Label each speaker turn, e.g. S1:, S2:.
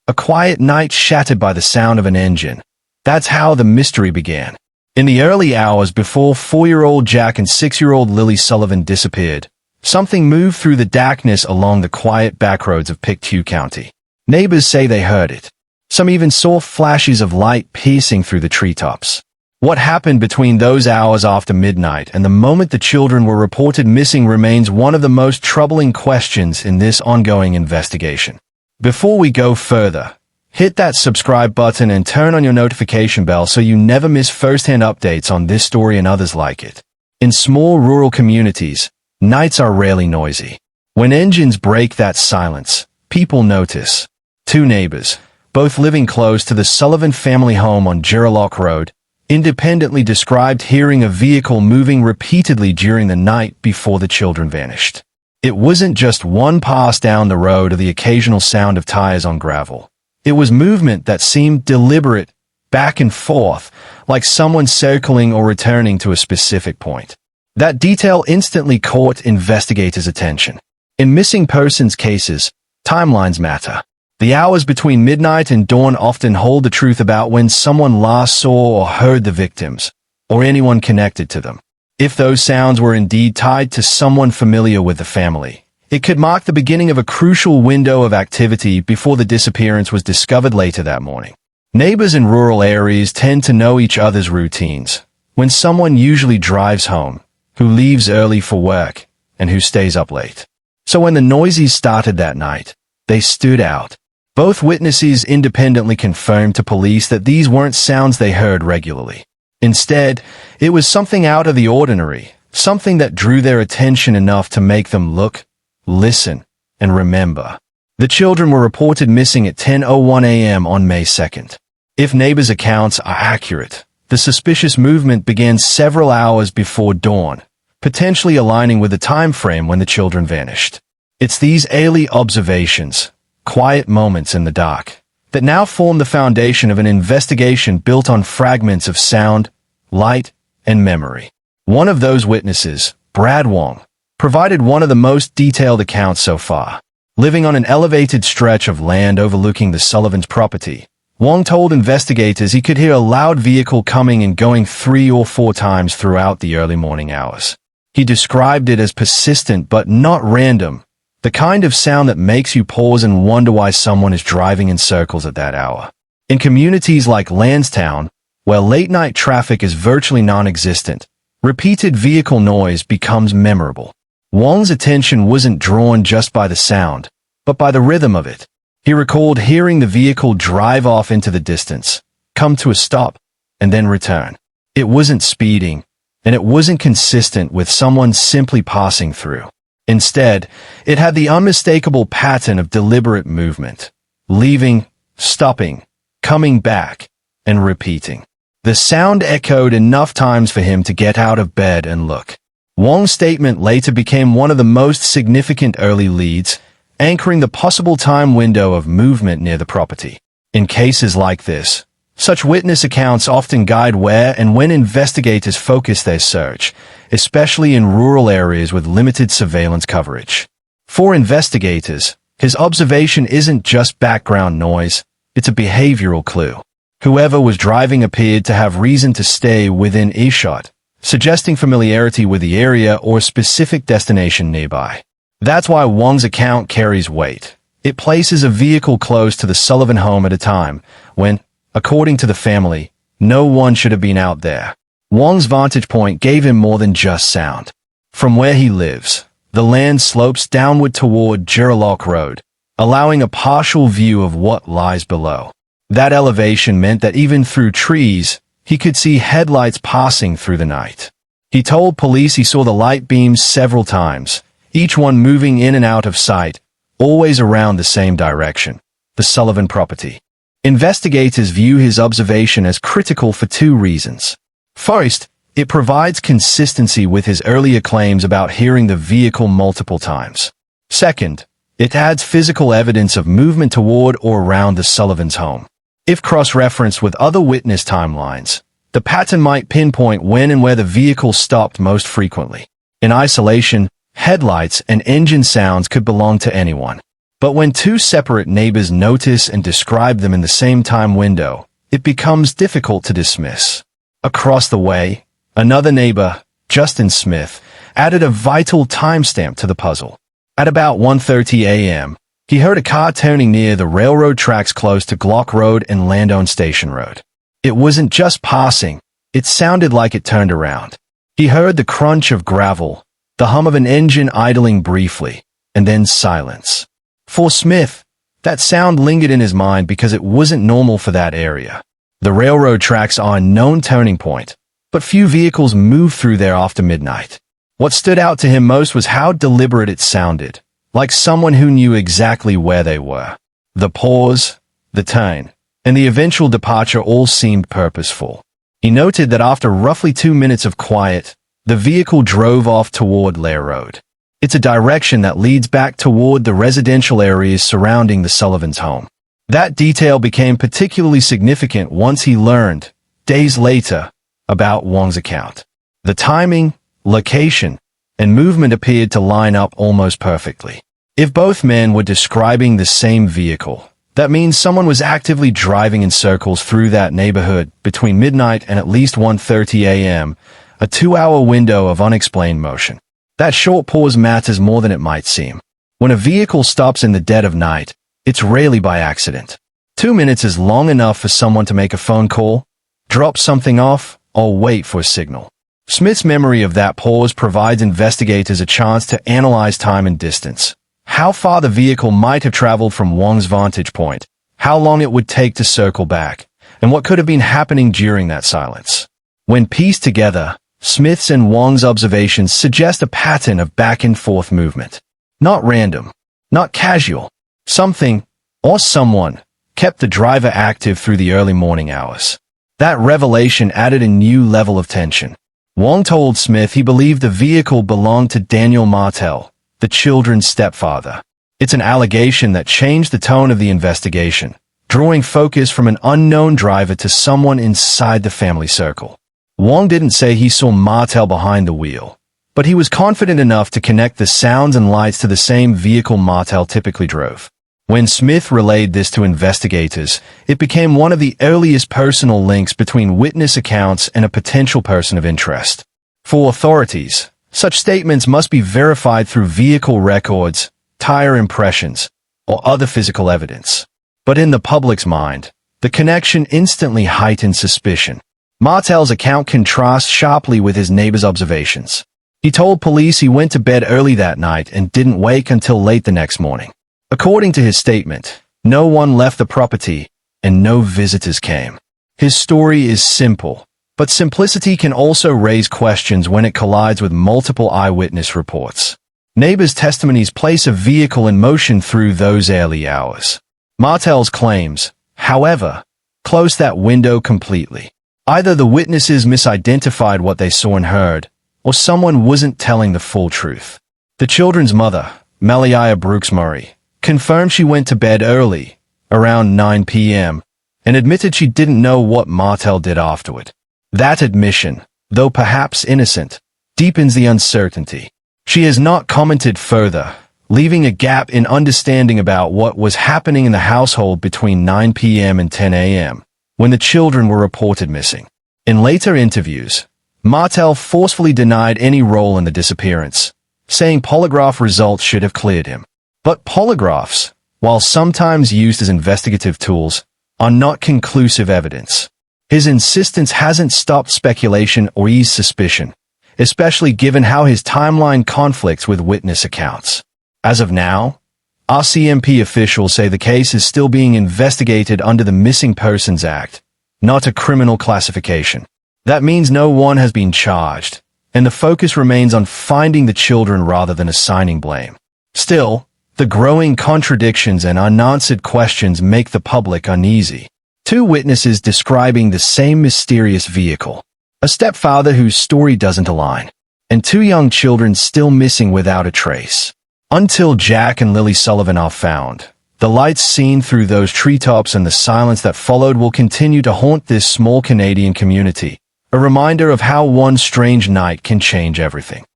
S1: A quiet night shattered by the sound of an engine. That's how the mystery began. In the early hours before 4-year-old Jack and 6-year-old Lily Sullivan disappeared, something moved through the darkness along the quiet backroads of Pictou County. Neighbors say they heard it. Some even saw flashes of light piercing through the treetops. What happened between those hours after midnight and the moment the children were reported missing remains one of the most troubling questions in this ongoing investigation. Before we go further, hit that subscribe button and turn on your notification bell so you never miss first-hand updates on this story and others like it. In small rural communities, nights are rarely noisy. When engines break that silence, people notice. Two neighbors, both living close to the Sullivan family home on Gerlock Road, independently described hearing a vehicle moving repeatedly during the night before the children vanished. It wasn't just one pass down the road or the occasional sound of tires on gravel. It was movement that seemed deliberate, back and forth, like someone circling or returning to a specific point. That detail instantly caught investigators' attention. In missing persons cases, timelines matter. The hours between midnight and dawn often hold the truth about when someone last saw or heard the victims, or anyone connected to them. If those sounds were indeed tied to someone familiar with the family, it could mark the beginning of a crucial window of activity before the disappearance was discovered later that morning. Neighbors in rural areas tend to know each other's routines. When someone usually drives home, who leaves early for work, and who stays up late. So when the noises started that night, they stood out. Both witnesses independently confirmed to police that these weren't sounds they heard regularly. Instead, it was something out of the ordinary, something that drew their attention enough to make them look, listen, and remember. The children were reported missing at 10:01 a.m. on May 2nd. If neighbors' accounts are accurate, the suspicious movement began several hours before dawn, potentially aligning with the time frame when the children vanished. It's these early observations, quiet moments in the dark, that now form the foundation of an investigation built on fragments of sound, light, and memory. One of those witnesses, Brad Wong, provided one of the most detailed accounts so far. Living on an elevated stretch of land overlooking the Sullivans' property, Wong told investigators he could hear a loud vehicle coming and going 3 or 4 times throughout the early morning hours. He described it as persistent but not random, the kind of sound that makes you pause and wonder why someone is driving in circles at that hour. In communities like Lansdowne, where late-night traffic is virtually non-existent, repeated vehicle noise becomes memorable. Wong's attention wasn't drawn just by the sound, but by the rhythm of it. He recalled hearing the vehicle drive off into the distance, come to a stop, and then return. It wasn't speeding, and it wasn't consistent with someone simply passing through. Instead, it had the unmistakable pattern of deliberate movement, leaving, stopping, coming back, and repeating. The sound echoed enough times for him to get out of bed and look. Wong's statement later became one of the most significant early leads, anchoring the possible time window of movement near the property. In cases like this, such witness accounts often guide where and when investigators focus their search, especially in rural areas with limited surveillance coverage. For investigators, his observation isn't just background noise, it's a behavioral clue. Whoever was driving appeared to have reason to stay within earshot, suggesting familiarity with the area or a specific destination nearby. That's why Wong's account carries weight. It places a vehicle close to the Sullivan home at a time when, according to the family, no one should have been out there. Wong's vantage point gave him more than just sound. From where he lives, the land slopes downward toward Gerlock Road, allowing a partial view of what lies below. That elevation meant that even through trees, he could see headlights passing through the night. He told police he saw the light beams several times, each one moving in and out of sight, always around the same direction, the Sullivan property. Investigators view his observation as critical for 2 reasons. First, it provides consistency with his earlier claims about hearing the vehicle multiple times. Second, it adds physical evidence of movement toward or around the Sullivans' home. If cross-referenced with other witness timelines, the pattern might pinpoint when and where the vehicle stopped most frequently. In isolation, headlights and engine sounds could belong to anyone. But when two separate neighbors notice and describe them in the same time window, it becomes difficult to dismiss. Across the way, another neighbor, Justin Smith, added a vital timestamp to the puzzle. At about 1:30 a.m., he heard a car turning near the railroad tracks close to Glock Road and Landone Station Road. It wasn't just passing, it sounded like it turned around. He heard the crunch of gravel, the hum of an engine idling briefly, and then silence. For Smith, that sound lingered in his mind because it wasn't normal for that area. The railroad tracks are a known turning point, but few vehicles move through there after midnight. What stood out to him most was how deliberate it sounded, like someone who knew exactly where they were. The pause, the turn, and the eventual departure all seemed purposeful. He noted that after roughly 2 minutes of quiet, the vehicle drove off toward Lair Road. It's a direction that leads back toward the residential areas surrounding the Sullivans' home. That detail became particularly significant once he learned, days later, about Wong's account. The timing, location, and movement appeared to line up almost perfectly. If both men were describing the same vehicle, that means someone was actively driving in circles through that neighborhood between midnight and at least 1:30 a.m., a 2-hour window of unexplained motion. That short pause matters more than it might seem. When a vehicle stops in the dead of night, it's rarely by accident. 2 minutes is long enough for someone to make a phone call, drop something off, or wait for a signal. Smith's memory of that pause provides investigators a chance to analyze time and distance. How far the vehicle might have traveled from Wong's vantage point, how long it would take to circle back, and what could have been happening during that silence. When pieced together, Smith's and Wong's observations suggest a pattern of back-and-forth movement. Not random, not casual. Something, or someone, kept the driver active through the early morning hours. That revelation added a new level of tension. Wong told Smith he believed the vehicle belonged to Daniel Martel, the children's stepfather. It's an allegation that changed the tone of the investigation, drawing focus from an unknown driver to someone inside the family circle. Wong didn't say he saw Martel behind the wheel, but he was confident enough to connect the sounds and lights to the same vehicle Martel typically drove. When Smith relayed this to investigators, it became one of the earliest personal links between witness accounts and a potential person of interest. For authorities, such statements must be verified through vehicle records, tire impressions, or other physical evidence. But in the public's mind, the connection instantly heightened suspicion. Martel's account contrasts sharply with his neighbor's observations. He told police he went to bed early that night and didn't wake until late the next morning. According to his statement, no one left the property and no visitors came. His story is simple, but simplicity can also raise questions when it collides with multiple eyewitness reports. Neighbors' testimonies place a vehicle in motion through those early hours. Martel's claims, however, close that window completely. Either the witnesses misidentified what they saw and heard, or someone wasn't telling the full truth. The children's mother, Maliah Brooks Murray, confirmed she went to bed early, around 9 p.m., and admitted she didn't know what Martel did afterward. That admission, though perhaps innocent, deepens the uncertainty. She has not commented further, leaving a gap in understanding about what was happening in the household between 9 p.m. and 10 a.m., when the children were reported missing. In later interviews, Martel forcefully denied any role in the disappearance, saying polygraph results should have cleared him. But polygraphs, while sometimes used as investigative tools, are not conclusive evidence. His insistence hasn't stopped speculation or eased suspicion, especially given how his timeline conflicts with witness accounts. As of now, RCMP officials say the case is still being investigated under the Missing Persons Act, not a criminal classification. That means no one has been charged, and the focus remains on finding the children rather than assigning blame. Still, the growing contradictions and unanswered questions make the public uneasy. Two witnesses describing the same mysterious vehicle, a stepfather whose story doesn't align, and two young children still missing without a trace. Until Jack and Lily Sullivan are found, the lights seen through those treetops and the silence that followed will continue to haunt this small Canadian community, a reminder of how one strange night can change everything.